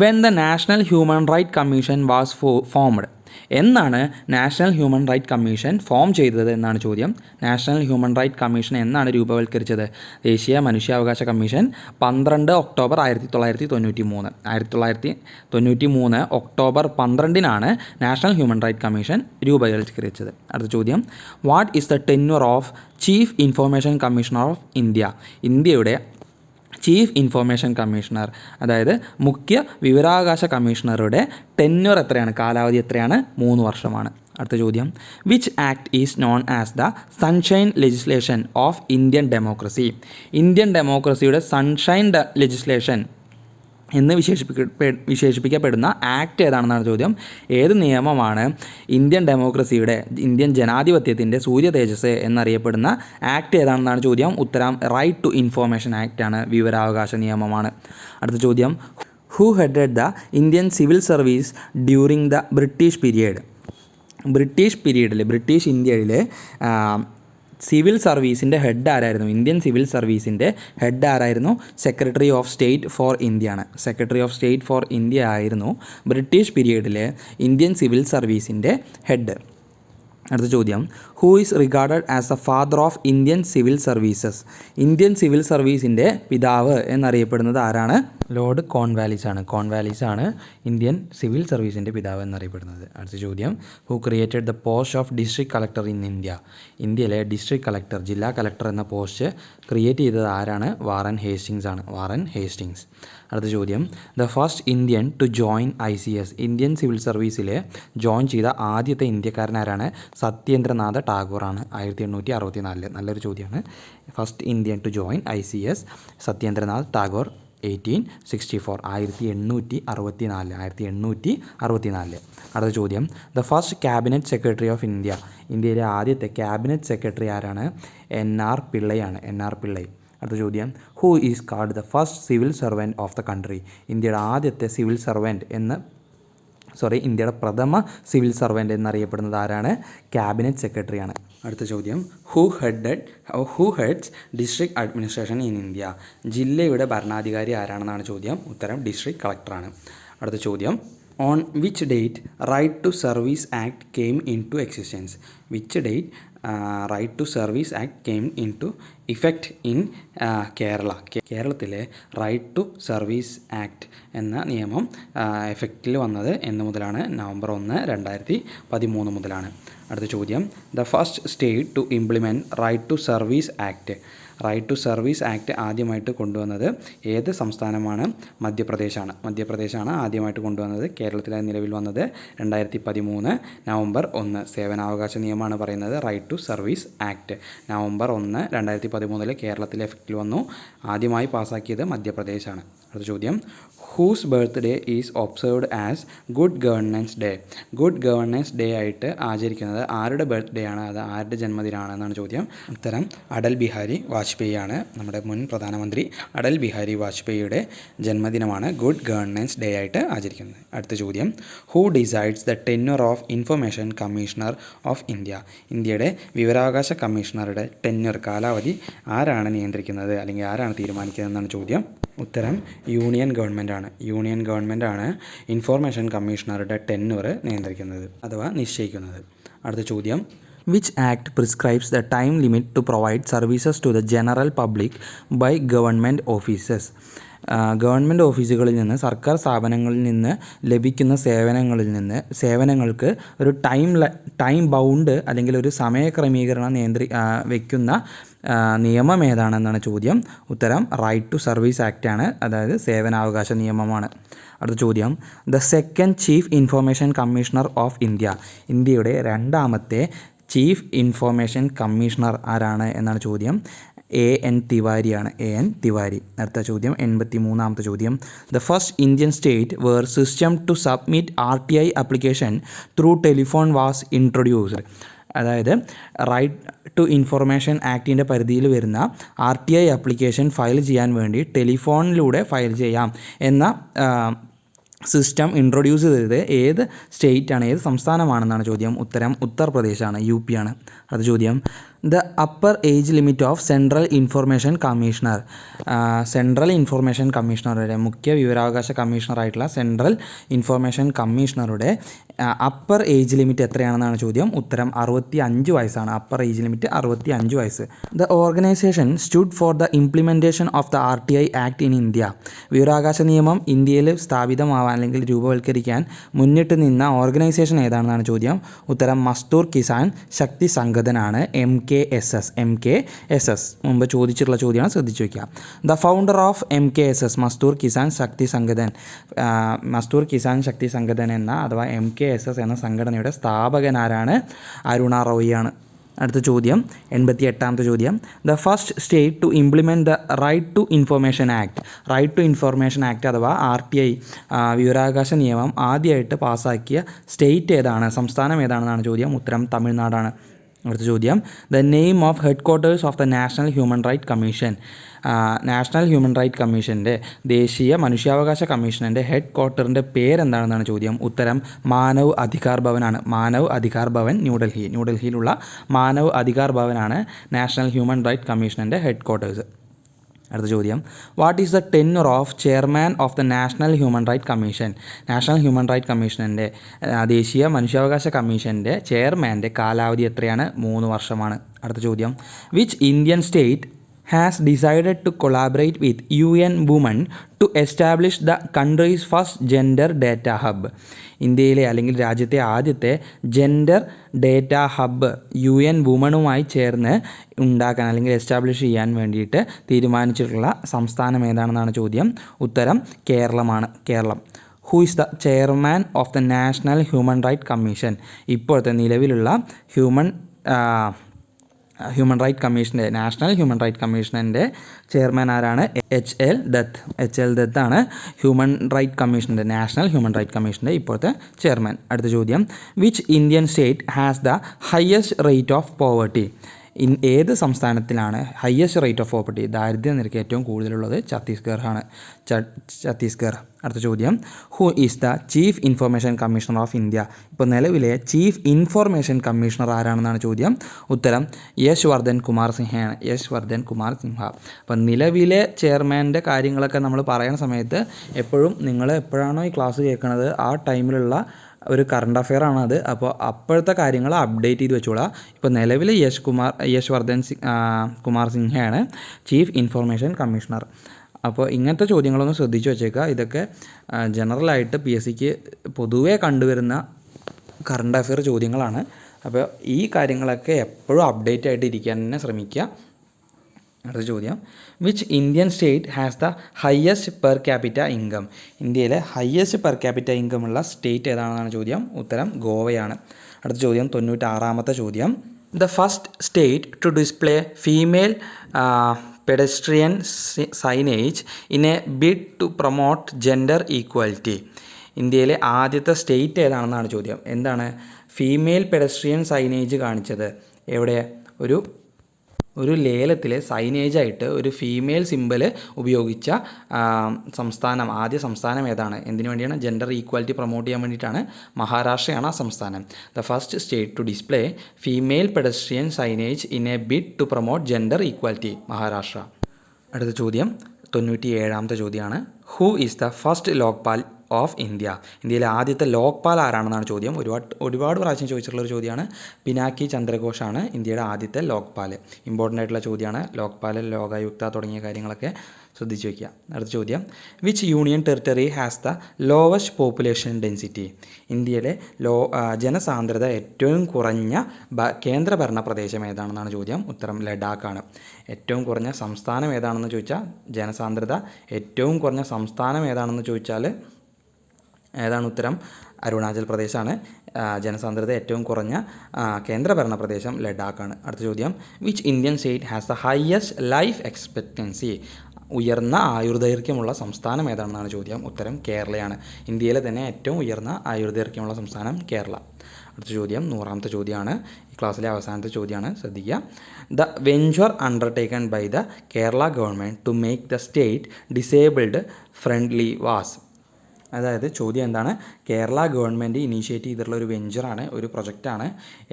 when the national human right commission was formed, എന്നാണ് national human right commission form ചെയ്തത് എന്നാണ് ചോദ്യം. നാഷണൽ ഹ്യൂമൻ റൈറ്റ് കമ്മീഷൻ എന്നാണ് രൂപവൽക്കരിച്ചത്? ദേശീയ മനുഷ്യാവകാശ commission 12 October 1993. 1993 October 12 national human right commission രൂപവൽക്കരിച്ചത്. അടുത്ത ചോദ്യം, what is the tenure of chief information commissioner of India? ഇന്ത്യയുടെ ചീഫ് ഇൻഫർമേഷൻ കമ്മീഷണർ, അതായത് മുഖ്യ വിവരാവകാശ കമ്മീഷണറുടെ ടെന്യൂർ എത്രയാണ്, കാലാവധി എത്രയാണ്? 3 വർഷമാണ്. അടുത്ത ചോദ്യം, which act is known as the sunshine legislation of Indian democracy? Indian ഡെമോക്രസിയുടെ സൺഷൈൻ ലെജിസ്ലേഷൻ എന്ന് വിശേഷിപ്പിക്കപ്പെടുന്ന ആക്ട് ഏതാണെന്നാണ് ചോദ്യം. ഏത് നിയമമാണ് ഇന്ത്യൻ ഡെമോക്രസിയുടെ, ഇന്ത്യൻ ജനാധിപത്യത്തിൻ്റെ സൂര്യ തേജസ് എന്നറിയപ്പെടുന്ന ആക്ട് ഏതാണെന്നാണ് ചോദ്യം. ഉത്തരം റൈറ്റ് ടു ഇൻഫോർമേഷൻ ആക്റ്റാണ്, വിവരാവകാശ നിയമമാണ്. അടുത്ത ചോദ്യം, who headed the Indian civil service during the British period? British ഇന്ത്യയിലെ സിവിൽ സർവീസിൻ്റെ ഹെഡ് ആരായിരുന്നു? ഇന്ത്യൻ സിവിൽ സർവീസിൻ്റെ ഹെഡ് ആരായിരുന്നു? Secretary of state for India ആണ്. Secretary of state for India ആയിരുന്നു ബ്രിട്ടീഷ് പീരിയഡിലെ ഇന്ത്യൻ സിവിൽ സർവീസിൻ്റെ ഹെഡ്. അടുത്ത ചോദ്യം, who is regarded as the father of Indian civil services? Indian civil സർവീസിൻ്റെ പിതാവ് എന്നറിയപ്പെടുന്നത് ആരാണ്? ലോർഡ് കോൺവാലിസ് ആണ് ഇന്ത്യൻ സിവിൽ സർവീസിൻ്റെ പിതാവ് എന്നറിയപ്പെടുന്നത്. അടുത്ത ചോദ്യം, who created the post of district collector in India? ഇന്ത്യയിലെ ഡിസ്ട്രിക്ട് കളക്ടർ, ജില്ലാ കളക്ടർ എന്ന പോസ്റ്റ് ക്രിയേറ്റ് ചെയ്തത് ആരാണ്? Warren Hastings. അടുത്ത ചോദ്യം, the first Indian to join ICS? Indian civil സർവീസിൽ ജോയിൻ ചെയ്ത ആദ്യത്തെ ഇന്ത്യക്കാരൻ ആരാണ്? സത്യേന്ദ്രനാഥ ടാഗോറാണ്. 1864. നല്ലൊരു ചോദ്യമാണ്. First Indian to join ICS Satyendranath Tagore 1864. 1864. അടുത്ത ചോദ്യം, the first cabinet secretary of India? ഇന്ത്യയിലെ ആദ്യത്തെ ക്യാബിനറ്റ് സെക്രട്ടറി ആരാണ്? NR പിള്ളയാണ്. അടുത്ത ചോദ്യം, who is called the first civil servant of the country? ഇന്ത്യയുടെ ആദ്യത്തെ സിവിൽ സർവൻറ്റ് ഇന്ത്യയുടെ പ്രഥമ സിവിൽ സർവൻറ്റ് എന്നറിയപ്പെടുന്നത് ആരാണ്? ക്യാബിനറ്റ് സെക്രട്ടറിയാണ്. അടുത്ത ചോദ്യം, who heads district administration in India? ജില്ലയുടെ ഭരണാധികാരി ആരാണെന്നാണ് ചോദ്യം. ഉത്തരം ഡിസ്ട്രിക്ട് കളക്ടറാണ്. അടുത്ത ചോദ്യം, on which date right to service act came into existence? Which date right to service act came into effect in Kerala? കേരളത്തിലെ റൈറ്റ് ടു സർവീസ് ആക്ട് എന്ന നിയമം എഫക്റ്റിൽ വന്നത് എന്ന് മുതലാണ്? നവംബർ 1, 2013 മുതലാണ്. അടുത്ത ചോദ്യം, the first state to implement right to service act? Right to service act ആദ്യമായിട്ട് കൊണ്ടുവന്നത് ഏത് സംസ്ഥാനമാണ്? മധ്യപ്രദേശാണ് ആദ്യമായിട്ട് കൊണ്ടുവന്നത്. കേരളത്തിലെ നിലവിൽ വന്നത് 2013 നവംബർ 1. സേവനാവകാശ നിയമമാണ് പറയുന്നത്. Right to service act November 1, 2013 കേരളത്തിൽ എഫക്റ്റിൽ വന്നു. ആദ്യമായി പാസ്സാക്കിയത് മധ്യപ്രദേശാണ്. അടുത്ത ചോദ്യം, whose birthday is observed as good governance day? Good governance day ആയിട്ട് ആചരിക്കുന്നത് ആരുടെ ബർത്ത്ഡേ ആണ്? അത് ആരുടെ ജന്മദിനമാണെന്നാണ് ചോദ്യം. ഉത്തരം അടൽ ബിഹാരി വാജ്പേയി ആണ്. നമ്മുടെ മുൻ പ്രധാനമന്ത്രി അടൽ ബിഹാരി വാജ്പേയിയുടെ ജന്മദിനമാണ് ഗുഡ് ഗവേണൻസ് ഡേ ആയിട്ട് ആചരിക്കുന്നത്. അടുത്ത ചോദ്യം, who decides the tenure of information commissioner of India? ഇന്ത്യയുടെ വിവരാവകാശ കമ്മീഷണറുടെ ടെന്യൂർ, കാലാവധി ആരാണ് നിയന്ത്രിക്കുന്നത് അല്ലെങ്കിൽ ആരാണ് തീരുമാനിക്കുന്നതെന്നാണ് ചോദ്യം. ഉത്തരം യൂണിയൻ ഗവൺമെൻറ്റാണ് ഇൻഫോർമേഷൻ കമ്മീഷണറുടെ ടെന്യൂർ നിയന്ത്രിക്കുന്നത് അഥവാ നിശ്ചയിക്കുന്നത്. അടുത്ത ചോദ്യം, which act prescribes the time limit to provide services to the general public by government offices? Government ഓഫീസുകളിൽ നിന്ന്, സർക്കാർ സ്ഥാപനങ്ങളിൽ നിന്ന് ലഭിക്കുന്ന സേവനങ്ങൾക്ക് ഒരു ടൈം ബൗണ്ട് അല്ലെങ്കിൽ ഒരു സമയക്രമീകരണം വയ്ക്കുന്ന നിയമം ഏതാണെന്നാണ് ചോദ്യം. ഉത്തരം റൈറ്റ് ടു സർവീസ് ആക്ട് ആണ്, അതായത് സേവനാവകാശ നിയമമാണ്. അടുത്ത ചോദ്യം, the second chief information commissioner of India. ഇന്ത്യയുടെ രണ്ടാമത്തെ ചീഫ് ഇൻഫർമേഷൻ കമ്മീഷണർ ആരാണ് എന്നാണ് ചോദ്യം. A.N. തിവാരിയാണ്. A.N. തിവാരി. അടുത്ത ചോദ്യം 83ാമത്തെ ചോദ്യം, the first Indian state where system to submit RTI application through telephone was introduced. അതായത് റൈറ്റ് ടു ഇൻഫർമേഷൻ ആക്ടിൻ്റെ പരിധിയിൽ വരുന്ന RTI ആപ്ലിക്കേഷൻ ഫയൽ ചെയ്യാൻ വേണ്ടി ടെലിഫോണിലൂടെ ഫയൽ ചെയ്യാം എന്ന സിസ്റ്റം ഇൻട്രൊഡ്യൂസ് ചെയ്തത് ഏത് സ്റ്റേറ്റാണ്, ഏത് സംസ്ഥാനമാണെന്നാണ് ചോദ്യം. ഉത്തരം ഉത്തർപ്രദേശാണ്, UP ആണ്. അടുത്ത ചോദ്യം, the upper age limit of central information commissioner. Central information കമ്മീഷണറുടെ, മുഖ്യ വിവരാവകാശ കമ്മീഷണറായിട്ടുള്ള സെൻട്രൽ ഇൻഫർമേഷൻ കമ്മീഷണറുടെ അപ്പർ ഏജ് ലിമിറ്റ് എത്രയാണെന്നാണ് ചോദ്യം. ഉത്തരം 65 വയസ്സാണ്. അപ്പർ ഏജ് ലിമിറ്റ് 65 വയസ്സ്. The organisation stood for the implementation of the RTI act in India. വിവരാവകാശ നിയമം ഇന്ത്യയിൽ സ്ഥാപിതമാവാൻ അല്ലെങ്കിൽ രൂപവൽക്കരിക്കാൻ മുന്നിട്ട് നിന്ന ഓർഗനൈസേഷൻ ഏതാണെന്നാണ് ചോദ്യം. ഉത്തരം മസ്തൂർ കിസാൻ ശക്തി സംഘടനാണ്, MKSS. മുമ്പ് ചോദിച്ചിട്ടുള്ള ചോദ്യമാണ്, ശ്രദ്ധിച്ചു വയ്ക്കുക. The founder of MKSS, Mazdoor Kisan Shakti Sangathan. Mazdoor Kisan Shakti Sangathan എന്ന അഥവാ MKSS എന്ന സംഘടനയുടെ സ്ഥാപകനാരാണ്? അരുണ റോയിയാണ്. അടുത്ത ചോദ്യം 88ാമത്തെ ചോദ്യം, the first state to implement the right to information act. Right to information act അഥവാ RTI വിവരാവകാശ നിയമം ആദ്യമായിട്ട് പാസ്സാക്കിയ സ്റ്റേറ്റ് ഏതാണ്, സംസ്ഥാനം ഏതാണെന്നാണ് ചോദ്യം. ഉത്തരം തമിഴ്നാടാണ്. അടുത്ത ചോദ്യം, the name of headquarters of the national human right commission. National human right കമ്മീഷൻ്റെ, ദേശീയ മനുഷ്യാവകാശ കമ്മീഷൻ്റെ ഹെഡ് ക്വാർട്ടറിൻ്റെ പേരെന്താണെന്നാണ് ചോദ്യം. ഉത്തരം മാനവ് അധികാർ ഭവനാണ്. മാനവ് അധികാർ ഭവൻ, ന്യൂഡൽഹിയിലുള്ള മാനവ് അധികാർ ഭവനാണ് നാഷണൽ ഹ്യൂമൻ റൈറ്റ് കമ്മീഷൻ്റെ ഹെഡ് ക്വാർട്ടേഴ്സ്. അടുത്ത ചോദ്യം, what is the tenure of chairman of the national human right commission. National human right കമ്മീഷൻ്റെ, ദേശീയ മനുഷ്യാവകാശ കമ്മീഷൻ്റെ ചെയർമാൻ്റെ കാലാവധി എത്രയാണ്? 3 വർഷമാണ്. അടുത്ത ചോദ്യം, which Indian state has decided to collaborate with UN Women to establish the country's first gender data hub. ഇന്ത്യയിലെ അല്ലെങ്കിൽ രാജ്യത്തെ ആദ്യത്തെ ജെൻഡർ ഡേറ്റ ഹബ്ബ് UN വുമണുമായി ചേർന്ന് ഉണ്ടാക്കാൻ അല്ലെങ്കിൽ എസ്റ്റാബ്ലിഷ് ചെയ്യാൻ വേണ്ടിയിട്ട് തീരുമാനിച്ചിട്ടുള്ള സംസ്ഥാനം ഏതാണെന്നാണ് ചോദ്യം. ഉത്തരം കേരളമാണ്. കേരളം. Who is the chairman of the national human right commission. ഇപ്പോഴത്തെ നിലവിലുള്ള ഹ്യൂമൻ റൈറ്റ് കമ്മീഷൻ്റെ, നാഷണൽ ഹ്യൂമൻ റൈറ്റ് കമ്മീഷൻ്റെ ചെയർമാൻ ആരാണ്? HL ദത്ത് ആണ് ഹ്യൂമൻ റൈറ്റ് കമ്മീഷൻ്റെ, നാഷണൽ ഹ്യൂമൻ റൈറ്റ് കമ്മീഷൻ്റെ ഇപ്പോഴത്തെ ചെയർമാൻ. അടുത്ത ചോദ്യം, which Indian state has the highest rate of poverty. ഏത് സംസ്ഥാനത്തിലാണ് ഹയസ്റ്റ് റേറ്റ് ഓഫ് പോവർട്ടി, ദാരിദ്ര്യ നിരക്ക് ഏറ്റവും കൂടുതലുള്ളത്? ഛത്തീസ്ഗഡ്. അടുത്ത ചോദ്യം, who is the chief information commissioner of India. ഇപ്പോൾ നിലവിലെ ചീഫ് ഇൻഫർമേഷൻ കമ്മീഷണർ ആരാണെന്നാണ് ചോദ്യം. ഉത്തരം യശ്വർദ്ധൻ കുമാർ സിൻഹ. അപ്പോൾ നിലവിലെ ചെയർമാൻ്റെ കാര്യങ്ങളൊക്കെ നമ്മൾ പറയുന്ന സമയത്ത് നിങ്ങൾ എപ്പോഴാണോ ഈ ക്ലാസ് കേൾക്കുന്നത് ആ ടൈമിലുള്ള ഒരു കറണ്ട് അഫെയർ ആണത്. അപ്പോൾ അപ്പോഴത്തെ കാര്യങ്ങൾ അപ്ഡേറ്റ് ചെയ്ത് വെച്ചോളാം. ഇപ്പോൾ നിലവിൽ യശ്വർദ്ധൻ കുമാർ സിൻഹയാണ് ചീഫ് ഇൻഫർമേഷൻ കമ്മീഷണർ. അപ്പോൾ ഇങ്ങനത്തെ ചോദ്യങ്ങളൊന്ന് ശ്രദ്ധിച്ചു വെച്ചേക്കുക. ഇതൊക്കെ ജനറലായിട്ട് PSCക്ക് പൊതുവേ കണ്ടുവരുന്ന കറണ്ട് അഫെയർ ചോദ്യങ്ങളാണ്. അപ്പോൾ ഈ കാര്യങ്ങളൊക്കെ എപ്പോഴും അപ്ഡേറ്റ് ആയിട്ട് ഇരിക്കാൻ തന്നെ ശ്രമിക്കുക. അടുത്ത ചോദ്യം, which Indian state has the highest per capita income. ഇന്ത്യയിലെ ഹയസ്റ്റ് പെർ ക്യാപിറ്റ ഇൻകം ഉള്ള സ്റ്റേറ്റ് ഏതാണെന്നാണ് ചോദ്യം. ഉത്തരം ഗോവയാണ്. അടുത്ത ചോദ്യം 96ാമത്തെ ചോദ്യം, the first state to display female pedestrian signage in a bid to promote gender equality. ഇന്ത്യയിലെ ആദ്യത്തെ സ്റ്റേറ്റ് ഏതാണെന്നാണ് ചോദ്യം. എന്താണ് ഫീമെയിൽ പെഡസ്ട്രിയൻ സൈനേജ് കാണിച്ചത്? എവിടെ? ഒരു ലേലത്തിൽ സൈനേജായിട്ട് ഒരു ഫീമെയിൽ സിമ്പൽ ഉപയോഗിച്ച ആദ്യ സംസ്ഥാനം ഏതാണ്? എന്തിനു വേണ്ടിയാണ്? ജെൻഡർ ഈക്വാലിറ്റി പ്രൊമോട്ട് ചെയ്യാൻ വേണ്ടിയിട്ടാണ്. മഹാരാഷ്ട്രയാണ് ആ സംസ്ഥാനം. The first state to display female pedestrian signage in a bid to promote gender equality, Maharashtra. അടുത്ത ചോദ്യം 97ാമത്തെ ചോദ്യമാണ്, who is the first Lokpal of India. ഇന്ത്യയിലെ ആദ്യത്തെ ലോക്പാൽ ആരാണെന്നാണ് ചോദ്യം. ഒരുപാട് പ്രാവശ്യം ചോദിച്ചിട്ടുള്ളൊരു ചോദ്യമാണ്. പിനാക്കി ചന്ദ്രഘോഷാണ് ഇന്ത്യയുടെ ആദ്യത്തെ ലോക്പാൽ. ഇമ്പോർട്ടൻ്റ് ആയിട്ടുള്ള ചോദ്യമാണ്. ലോക്പാൽ, ലോകായുക്ത തുടങ്ങിയ കാര്യങ്ങളൊക്കെ ശ്രദ്ധിച്ച് വയ്ക്കുക. അടുത്ത ചോദ്യം, which union territory has the lowest population density? ഇന്ത്യയിലെ ജനസാന്ദ്രത ഏറ്റവും കുറഞ്ഞ കേന്ദ്രഭരണ പ്രദേശം ഏതാണെന്നാണ് ചോദ്യം. ഉത്തരം ലഡാക്കാണ്. ഏറ്റവും കുറഞ്ഞ സംസ്ഥാനം ഏതാണെന്ന് ചോദിച്ചാൽ, ജനസാന്ദ്രത ഏറ്റവും കുറഞ്ഞ സംസ്ഥാനം ഏതാണെന്ന് ചോദിച്ചാൽ ഏതാണ് ഉത്തരം? അരുണാചൽ പ്രദേശാണ്. ജനസാന്ദ്രത ഏറ്റവും കുറഞ്ഞ കേന്ദ്രഭരണ പ്രദേശം ലഡാക്കാണ്. അടുത്ത ചോദ്യം, which Indian state has the highest life expectancy? ഉയർന്ന ആയുർദൈർഘ്യമുള്ള സംസ്ഥാനം ഏതാണെന്നാണ് ചോദ്യം. ഉത്തരം കേരളയാണ്. ഇന്ത്യയിലെ തന്നെ ഏറ്റവും ഉയർന്ന ആയുർദൈർഘ്യമുള്ള സംസ്ഥാനം കേരള. അടുത്ത ചോദ്യം 100ാമത്തെ ചോദ്യമാണ്. ഈ ക്ലാസ്സിലെ അവസാനത്തെ ചോദ്യമാണ്, ശ്രദ്ധിക്കുക. The venture undertaken by the Kerala government to make the state disabled friendly was? അതായത് ചോദ്യം എന്താണ്? കേരള ഗവൺമെൻറ് ഇനീഷ്യേറ്റ് ചെയ്തിട്ടുള്ള ഒരു വെഞ്ചറാണ്, ഒരു പ്രൊജക്റ്റാണ്.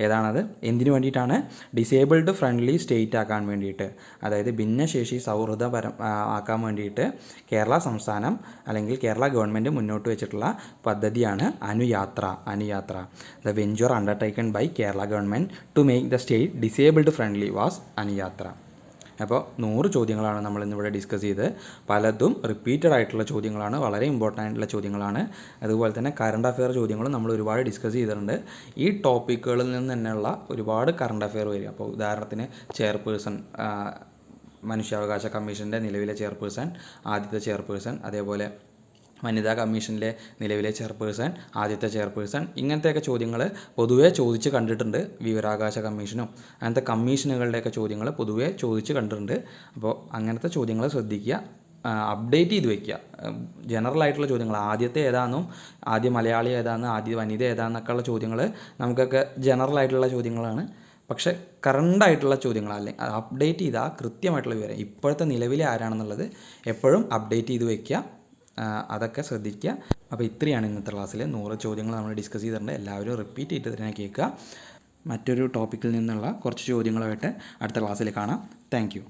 ഏതാണത്? എന്തിനു വേണ്ടിയിട്ടാണ്? ഡിസേബിൾഡ് ഫ്രണ്ട്ലി സ്റ്റേറ്റ് ആക്കാൻ വേണ്ടിയിട്ട്, അതായത് ഭിന്നശേഷി സൗഹൃദപരം ആക്കാൻ വേണ്ടിയിട്ട് കേരള സംസ്ഥാനം അല്ലെങ്കിൽ കേരള ഗവൺമെൻറ് മുന്നോട്ട് വെച്ചിട്ടുള്ള പദ്ധതിയാണ് Anuyatra. The venture undertaken by Kerala government to make the state disabled friendly was Anuyatra. അപ്പോൾ 100 ചോദ്യങ്ങളാണ് നമ്മൾ ഇന്നിവിടെ ഡിസ്കസ് ചെയ്തത്. പലതും റിപ്പീറ്റഡ് ആയിട്ടുള്ള ചോദ്യങ്ങളാണ്, വളരെ ഇമ്പോർട്ടൻ്റ് ആയിട്ടുള്ള ചോദ്യങ്ങളാണ്. അതുപോലെ തന്നെ കറണ്ട് അഫെയർ ചോദ്യങ്ങളും നമ്മൾ ഒരുപാട് ഡിസ്കസ് ചെയ്തിട്ടുണ്ട്. ഈ ടോപ്പിക്കുകളിൽ നിന്ന് തന്നെയുള്ള ഒരുപാട് കറണ്ട് അഫെയർ വരും. അപ്പോൾ ഉദാഹരണത്തിന് ചെയർപേഴ്സൺ, മനുഷ്യാവകാശ കമ്മീഷൻ്റെ നിലവിലെ ചെയർപേഴ്സൺ, ആദ്യത്തെ ചെയർപേഴ്സൺ, അതേപോലെ വനിതാ കമ്മീഷനിലെ നിലവിലെ ചെയർപേഴ്സൺ, ആദ്യത്തെ ചെയർപേഴ്സൺ, ഇങ്ങനത്തെയൊക്കെ ചോദ്യങ്ങൾ പൊതുവേ ചോദിച്ച് കണ്ടിട്ടുണ്ട്. വിവരാവകാശ കമ്മീഷനും അങ്ങനത്തെ കമ്മീഷനുകളുടെയൊക്കെ ചോദ്യങ്ങൾ പൊതുവേ ചോദിച്ച് കണ്ടിട്ടുണ്ട്. അപ്പോൾ അങ്ങനത്തെ ചോദ്യങ്ങൾ ശ്രദ്ധിക്കുക, അപ്ഡേറ്റ് ചെയ്ത് വയ്ക്കുക. ജനറൽ ആയിട്ടുള്ള ചോദ്യങ്ങൾ, ആദ്യത്തെ ഏതാണെന്നും ആദ്യ മലയാളി ഏതാണെന്ന്, ആദ്യ വനിത ഏതാണെന്നൊക്കെ ഉള്ള ചോദ്യങ്ങൾ നമുക്കൊക്കെ ജനറൽ ആയിട്ടുള്ള ചോദ്യങ്ങളാണ്. പക്ഷേ കറണ്ടായിട്ടുള്ള ചോദ്യങ്ങളല്ലേ, അത് അപ്ഡേറ്റ് ചെയ്താൽ കൃത്യമായിട്ടുള്ള വിവരം, ഇപ്പോഴത്തെ നിലവിലെ ആരാണെന്നുള്ളത് എപ്പോഴും അപ്ഡേറ്റ് ചെയ്ത് വയ്ക്കുക. അതൊക്കെ ശ്രദ്ധിക്കുക. അപ്പോൾ ഇത്രയാണ് ഇന്നത്തെ ക്ലാസ്സിൽ 100 ചോദ്യങ്ങൾ നമ്മൾ ഡിസ്കസ് ചെയ്തിട്ടുണ്ട്. എല്ലാവരും റിപ്പീറ്റ് ചെയ്തിട്ട് തന്നെ കേൾക്കുക. മറ്റൊരു ടോപ്പിക്കിൽ നിന്നുള്ള കുറച്ച് ചോദ്യങ്ങളുമായിട്ട് അടുത്ത ക്ലാസ്സിൽ കാണാം. താങ്ക്